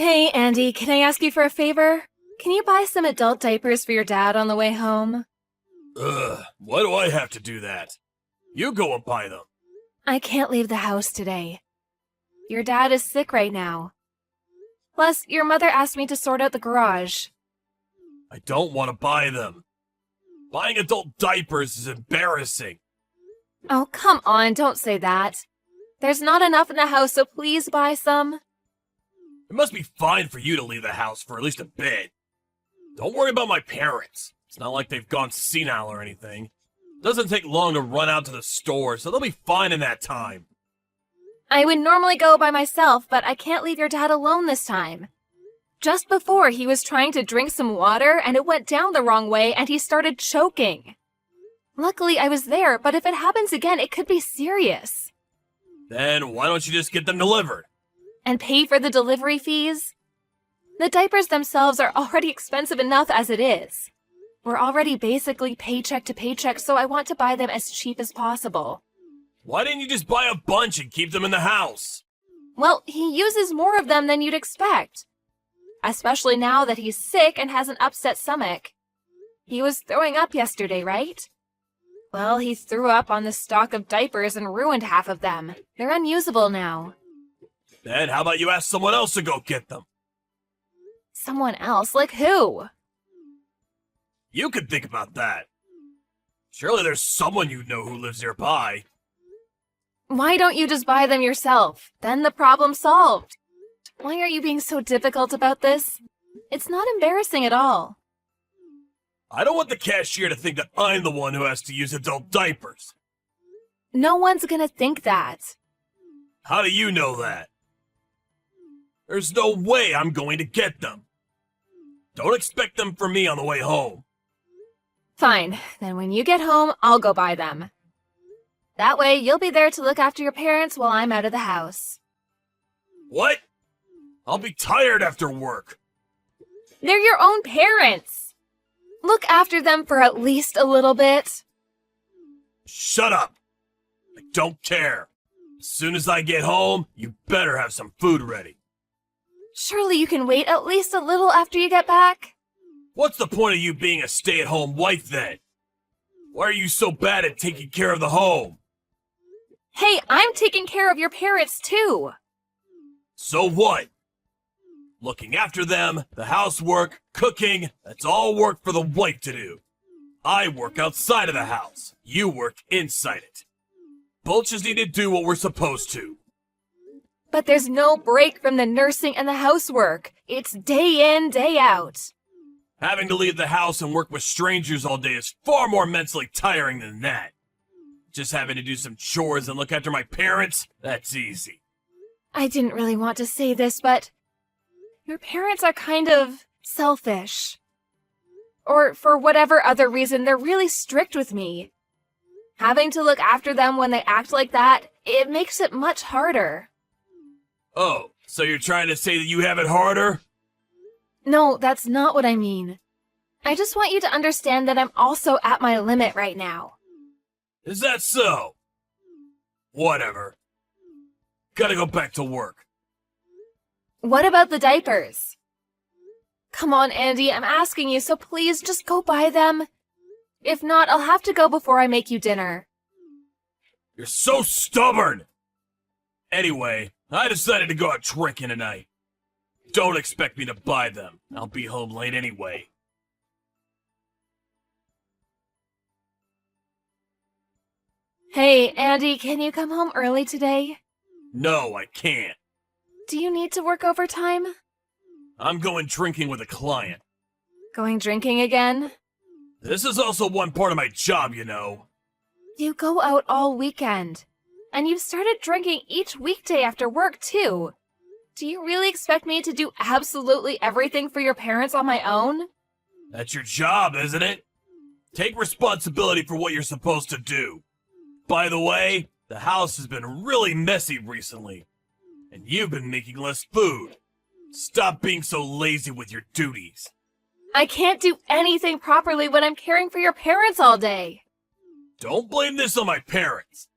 Hey, Andy, can I ask you for a favor? Can you buy some adult diapers for your dad on the way home? Ugh, why do I have to do that? You go and buy them. I can't leave the house today. Your dad is sick right now. Plus, your mother asked me to sort out the garage. I don't want to buy them. Buying adult diapers is embarrassing. Oh, come on, don't say that. There's not enough in the house, so please buy some. It must be fine for you to leave the house for at least a bit. Don't worry about my parents. It's not like they've gone senile or anything. It doesn't take long to run out to the store, so they'll be fine in that time. I would normally go by myself, but I can't leave your dad alone this time. Just before, he was trying to drink some water, and it went down the wrong way, and he started choking. Luckily, I was there, but if it happens again, it could be serious. Then why don't you just get them delivered? And pay for the delivery fees? The diapers themselves are already expensive enough as it is. We're already basically paycheck to paycheck, so I want to buy them as cheap as possible. Why didn't you just buy a bunch and keep them in the house? Well, he uses more of them than you'd expect. Especially now that he's sick and has an upset stomach. He was throwing up yesterday, right? Well, he threw up on the stock of diapers and ruined half of them. They're unusable now. Then how about you ask someone else to go get them? Someone else? Like who? You could think about that. Surely there's someone you know who lives nearby. Why don't you just buy them yourself? Then the problem's solved. Why are you being so difficult about this? It's not embarrassing at all. I don't want the cashier to think that I'm the one who has to use adult diapers. No one's gonna think that. How do you know that? There's no way I'm going to get them. Don't expect them from me on the way home. Fine, then when you get home, I'll go buy them. That way, you'll be there to look after your parents while I'm out of the house. What? I'll be tired after work. They're your own parents. Look after them for at least a little bit. Shut up. I don't care. As soon as I get home, you better have some food ready. Surely you can wait at least a little after you get back? What's the point of you being a stay-at-home wife then? Why are you so bad at taking care of the home? Hey, I'm taking care of your parents too. So what? Looking after them, the housework, cooking, that's all work for the wife to do. I work outside of the house. You work inside it. Both just need to do what we're supposed to. But there's no break from the nursing and the housework. It's day in, day out. Having to leave the house and work with strangers all day is far more mentally tiring than that. Just having to do some chores and look after my parents, that's easy. I didn't really want to say this, but your parents are kind of selfish. Or for whatever other reason, they're really strict with me. Having to look after them when they act like that, it makes it much harder. Oh, so you're trying to say that you have it harder? No, that's not what I mean. I just want you to understand that I'm also at my limit right now. Is that so? Whatever. Gotta go back to work. What about the diapers? Come on, Andy, I'm asking you, so please just go buy them. If not, I'll have to go before I make you dinner. You're so stubborn! Anyway, I decided to go out drinking tonight. Don't expect me to buy them. I'll be home late anyway. Hey, Andy, can you come home early today? No, I can't. Do you need to work overtime? I'm going drinking with a client. Going drinking again? This is also one part of my job, you know. You go out all weekend. And you've started drinking each weekday after work, too. Do you really expect me to do absolutely everything for your parents on my own? That's your job, isn't it? Take responsibility for what you're supposed to do. By the way, the house has been really messy recently. And you've been making less food. Stop being so lazy with your duties. I can't do anything properly when I'm caring for your parents all day. Don't blame this on my parents.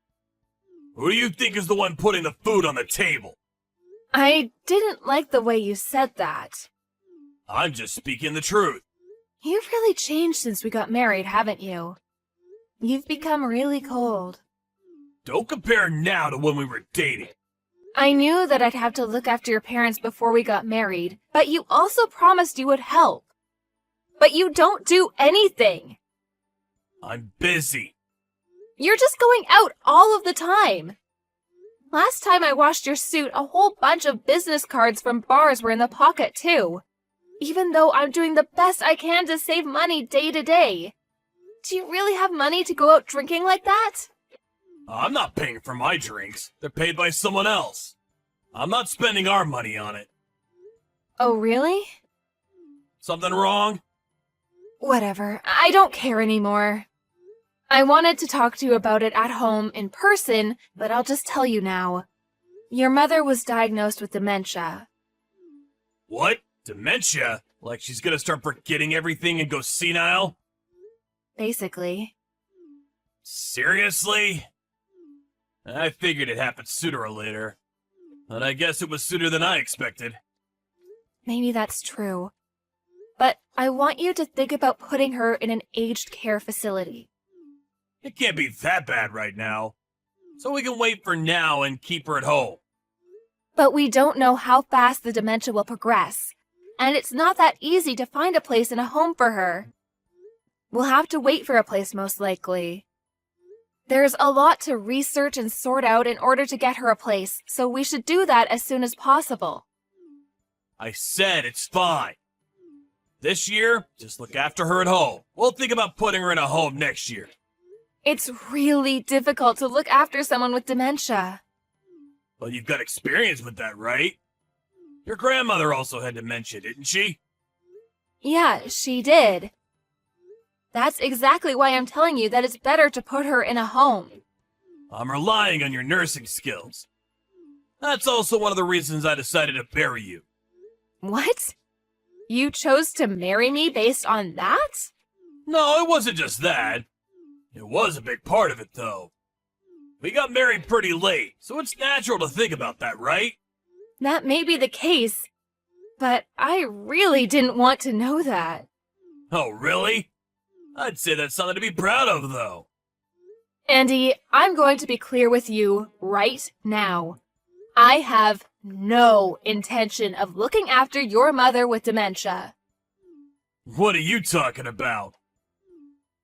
Who do you think is the one putting the food on the table? I didn't like the way you said that. I'm just speaking the truth. You've really changed since we got married, haven't you? You've become really cold. Don't compare now to when we were dating. I knew that I'd have to look after your parents before we got married, but you also promised you would help. But you don't do anything. I'm busy. You're just going out all of the time. Last time I washed your suit, a whole bunch of business cards from bars were in the pocket too. Even though I'm doing the best I can to save money day to day. Do you really have money to go out drinking like that? I'm not paying for my drinks. They're paid by someone else. I'm not spending our money on it. Oh, really? Something wrong? Whatever. I don't care anymore. I wanted to talk to you about it at home in person, but I'll just tell you now. Your mother was diagnosed with dementia. What? Dementia? Like she's gonna start forgetting everything and go senile? Basically. Seriously? I figured it happened sooner or later. And I guess it was sooner than I expected. Maybe that's true. But I want you to think about putting her in an aged care facility. It can't be that bad right now. So we can wait for now and keep her at home. But we don't know how fast the dementia will progress. And it's not that easy to find a place in a home for her. We'll have to wait for a place most likely. There's a lot to research and sort out in order to get her a place, so we should do that as soon as possible. I said it's fine. This year, just look after her at home. We'll think about putting her in a home next year. It's really difficult to look after someone with dementia. Well, you've got experience with that, right? Your grandmother also had dementia, didn't she? Yeah, she did. That's exactly why I'm telling you that it's better to put her in a home. I'm relying on your nursing skills. That's also one of the reasons I decided to bury you. What? You chose to marry me based on that? No, it wasn't just that. It was a big part of it, though. We got married pretty late, so it's natural to think about that, right? That may be the case, but I really didn't want to know that. Oh, really? I'd say that's something to be proud of, though. Andy, I'm going to be clear with you right now. I have no intention of looking after your mother with dementia. What are you talking about?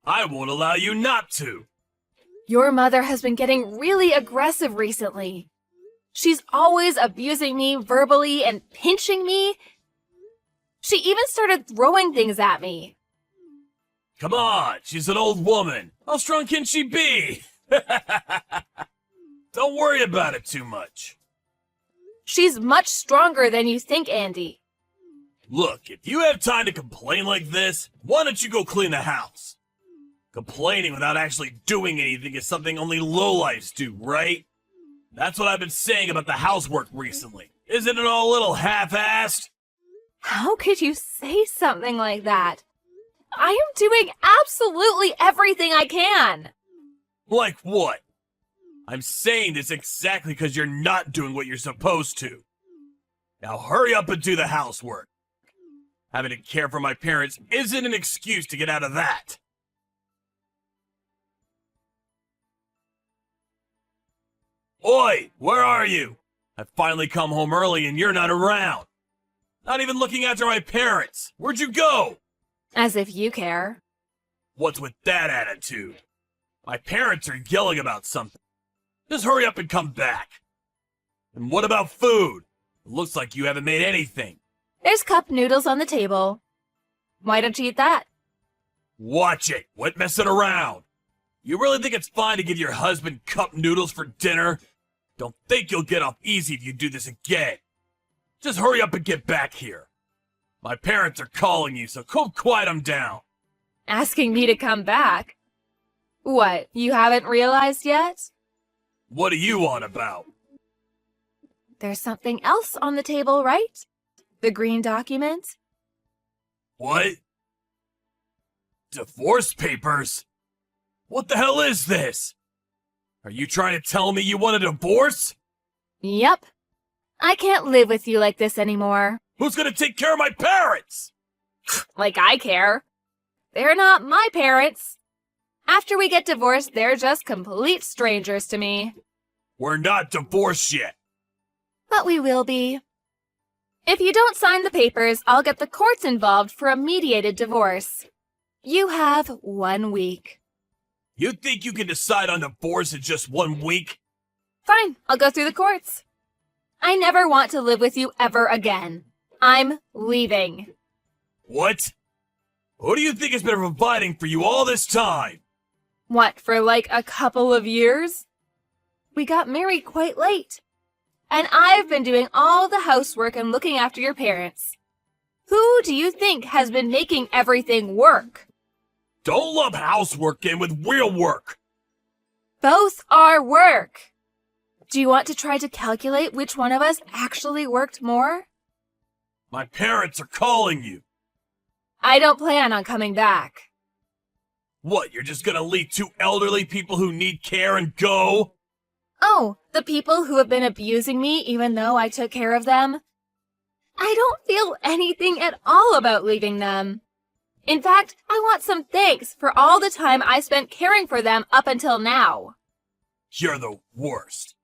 I won't allow you not to. Your mother has been getting really aggressive recently. She's always abusing me verbally and pinching me. She even started throwing things at me. Come on, she's an old woman. How strong can she be? Don't worry about it too much. She's much stronger than you think, Andy. Look, if you have time to complain like this, why don't you go clean the house? Complaining without actually doing anything is something only lowlifes do, right? That's what I've been saying about the housework recently. Isn't it all a little half-assed? How could you say something like that? I am doing absolutely everything I can. Like what? I'm saying this exactly because you're not doing what you're supposed to. Now hurry up and do the housework. Having to care for my parents isn't an excuse to get out of that. Oi, where are you? I finally come home early and you're not around. Not even looking after my parents. Where'd you go? As if you care. What's with that attitude? My parents are yelling about something. Just hurry up and come back. And what about food? It looks like you haven't made anything. There's cup noodles on the table. Why don't you eat that? Watch it. Quit messing around. You really think it's fine to give your husband cup noodles for dinner? Don't think you'll get off easy if you do this again. Just hurry up and get back here. My parents are calling you, so go quiet them down. Asking me to come back? What, you haven't realized yet? What are you on about? There's something else on the table, right? The green document? What? Divorce papers? What the hell is this? Are you trying to tell me you want a divorce? Yep. I can't live with you like this anymore. Who's gonna take care of my parents? Like I care. They're not my parents. After we get divorced, they're just complete strangers to me. We're not divorced yet. But we will be. If you don't sign the papers, I'll get the courts involved for a mediated divorce. You have 1 week. You think you can decide on divorce in just 1 week? Fine, I'll go through the courts. I never want to live with you ever again. I'm leaving. What? Who do you think has been providing for you all this time? What, for like a couple of years? We got married quite late. And I've been doing all the housework and looking after your parents. Who do you think has been making everything work? Don't lump housework in with real work. Both are work. Do you want to try to calculate which one of us actually worked more? My parents are calling you. I don't plan on coming back. What, you're just gonna leave 2 elderly people who need care and go? Oh, the people who have been abusing me even though I took care of them? I don't feel anything at all about leaving them. In fact, I want some thanks for all the time I spent caring for them up until now. You're the worst.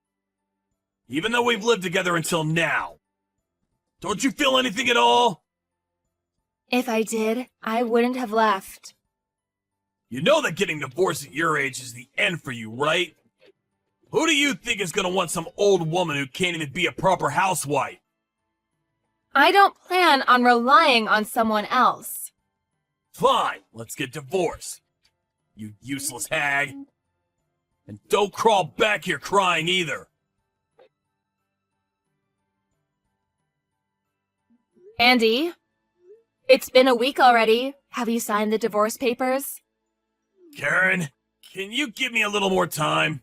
Even though we've lived together until now. Don't you feel anything at all? If I did, I wouldn't have left. You know that getting divorced at your age is the end for you, right? Who do you think is gonna want some old woman who can't even be a proper housewife? I don't plan on relying on someone else. Fine, let's get divorced. You useless hag. And don't crawl back here crying either. Andy, it's been a week already. Have you signed the divorce papers? Karen, can you give me a little more time?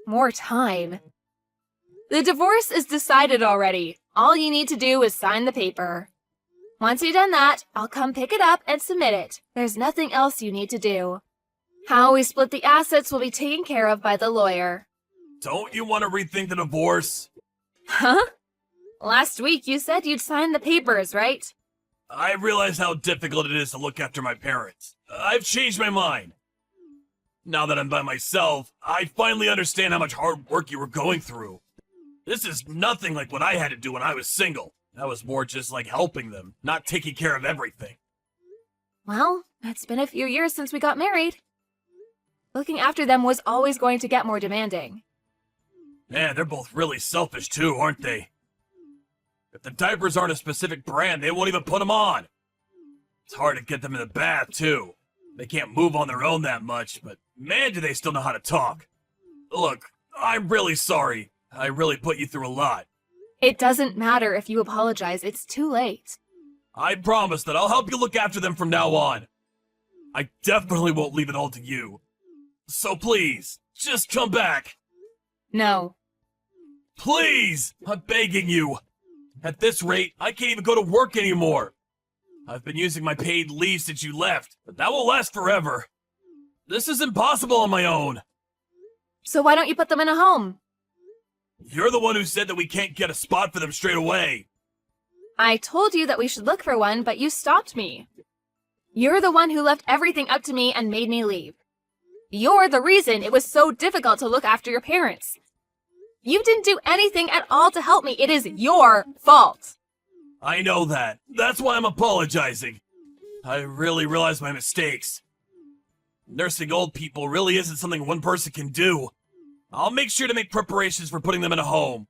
More time? The divorce is decided already. All you need to do is sign the paper. Once you've done that, I'll come pick it up and submit it. There's nothing else you need to do. How we split the assets will be taken care of by the lawyer. Don't you want to rethink the divorce? Huh? Last week you said you'd sign the papers, right? I realize how difficult it is to look after my parents. I've changed my mind. Now that I'm by myself, I finally understand how much hard work you were going through. This is nothing like what I had to do when I was single. That was more just like helping them, not taking care of everything. Well, it's been a few years since we got married. Looking after them was always going to get more demanding. Man, they're both really selfish too, aren't they? If the diapers aren't a specific brand, they won't even put them on. It's hard to get them in the bath too. They can't move on their own that much, but man, do they still know how to talk. Look, I'm really sorry. I really put you through a lot. It doesn't matter if you apologize, it's too late. I promise that I'll help you look after them from now on. I definitely won't leave it all to you. So please, just come back. No. Please, I'm begging you. At this rate, I can't even go to work anymore. I've been using my paid leave since you left, but that won't last forever. This is impossible on my own. So why don't you put them in a home? You're the one who said that we can't get a spot for them straight away. I told you that we should look for one, but you stopped me. You're the one who left everything up to me and made me leave. You're the reason it was so difficult to look after your parents. You didn't do anything at all to help me. It is your fault. I know that. That's why I'm apologizing. I really realize my mistakes. Nursing old people really isn't something one person can do. I'll make sure to make preparations for putting them in a home.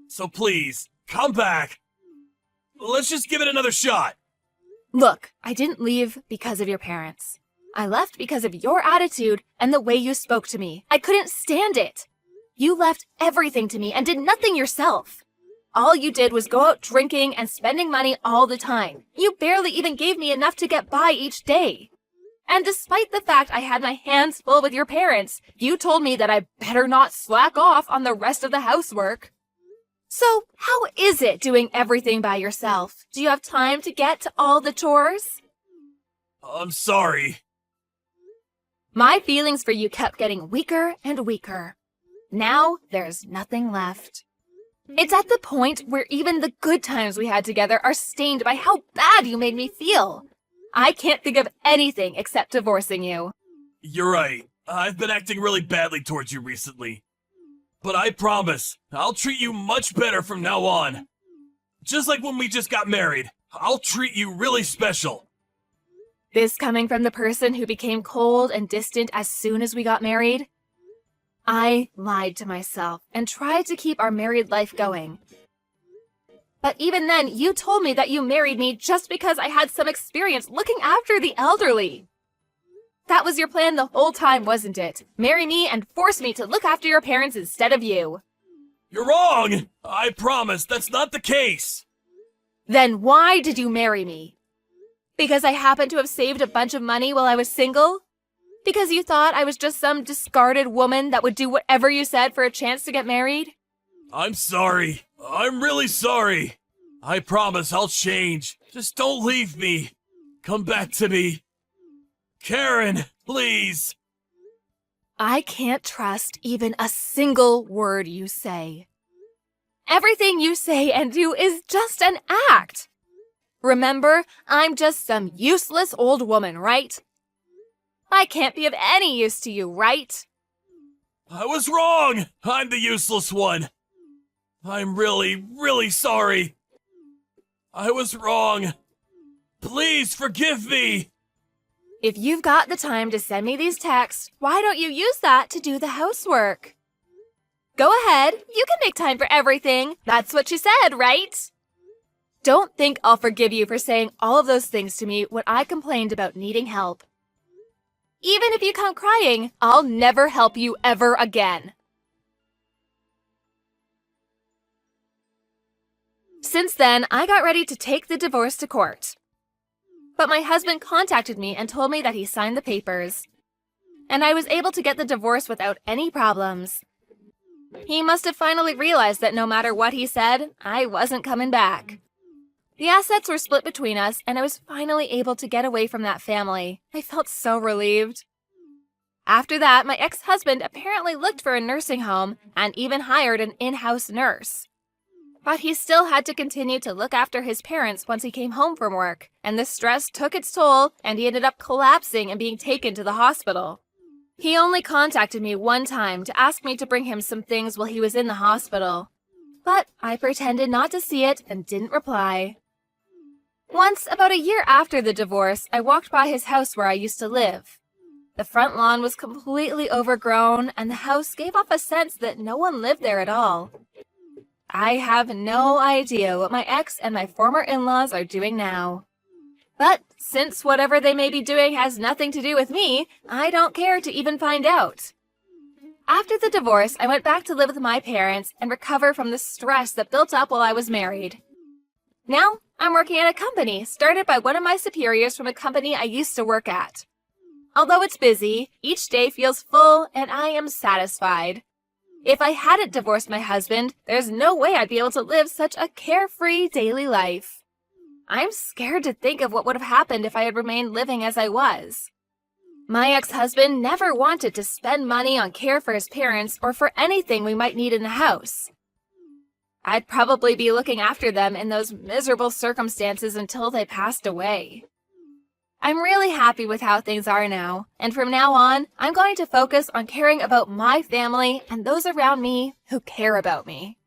So please, come back. Let's just give it another shot. Look, I didn't leave because of your parents. I left because of your attitude and the way you spoke to me. I couldn't stand it. You left everything to me and did nothing yourself. All you did was go out drinking and spending money all the time. You barely even gave me enough to get by each day. And despite the fact I had my hands full with your parents, you told me that I better not slack off on the rest of the housework. So, how is it doing everything by yourself? Do you have time to get to all the chores? I'm sorry. My feelings for you kept getting weaker and weaker. Now, there's nothing left. It's at the point where even the good times we had together are stained by how bad you made me feel. I can't think of anything except divorcing you. You're right. I've been acting really badly towards you recently. But I promise, I'll treat you much better from now on. Just like when we just got married, I'll treat you really special. This coming from the person who became cold and distant as soon as we got married? I lied to myself and tried to keep our married life going. But even then, you told me that you married me just because I had some experience looking after the elderly. That was your plan the whole time, wasn't it? Marry me and force me to look after your parents instead of you. You're wrong! I promise that's not the case. Then why did you marry me? Because I happened to have saved a bunch of money while I was single? Because you thought I was just some discarded woman that would do whatever you said for a chance to get married? I'm sorry. I'm really sorry. I promise I'll change. Just don't leave me. Come back to me. Karen, please. I can't trust even a single word you say. Everything you say and do is just an act. Remember, I'm just some useless old woman, right? I can't be of any use to you, right? I was wrong. I'm the useless one. I'm really, really sorry. I was wrong. Please forgive me. If you've got the time to send me these texts, why don't you use that to do the housework? Go ahead, you can make time for everything. That's what you said, right? Don't think I'll forgive you for saying all of those things to me when I complained about needing help. Even if you come crying, I'll never help you ever again. Since then, I got ready to take the divorce to court. But my husband contacted me and told me that he signed the papers. And I was able to get the divorce without any problems. He must have finally realized that no matter what he said, I wasn't coming back. The assets were split between us, and I was finally able to get away from that family. I felt so relieved. After that, my ex-husband apparently looked for a nursing home and even hired an in-house nurse. But he still had to continue to look after his parents once he came home from work, and the stress took its toll, and he ended up collapsing and being taken to the hospital. He only contacted me one time to ask me to bring him some things while he was in the hospital. But I pretended not to see it and didn't reply. Once, about a year after the divorce, I walked by his house where I used to live. The front lawn was completely overgrown, and the house gave off a sense that no one lived there at all. I have no idea what my ex and my former in-laws are doing now. But since whatever they may be doing has nothing to do with me, I don't care to even find out. After the divorce, I went back to live with my parents and recover from the stress that built up while I was married. Now, I'm working at a company started by one of my superiors from a company I used to work at. Although it's busy, each day feels full and I am satisfied. If I hadn't divorced my husband, there's no way I'd be able to live such a carefree daily life. I'm scared to think of what would have happened if I had remained living as I was. My ex-husband never wanted to spend money on care for his parents or for anything we might need in the house. I'd probably be looking after them in those miserable circumstances until they passed away. I'm really happy with how things are now, and from now on, I'm going to focus on caring about my family and those around me who care about me.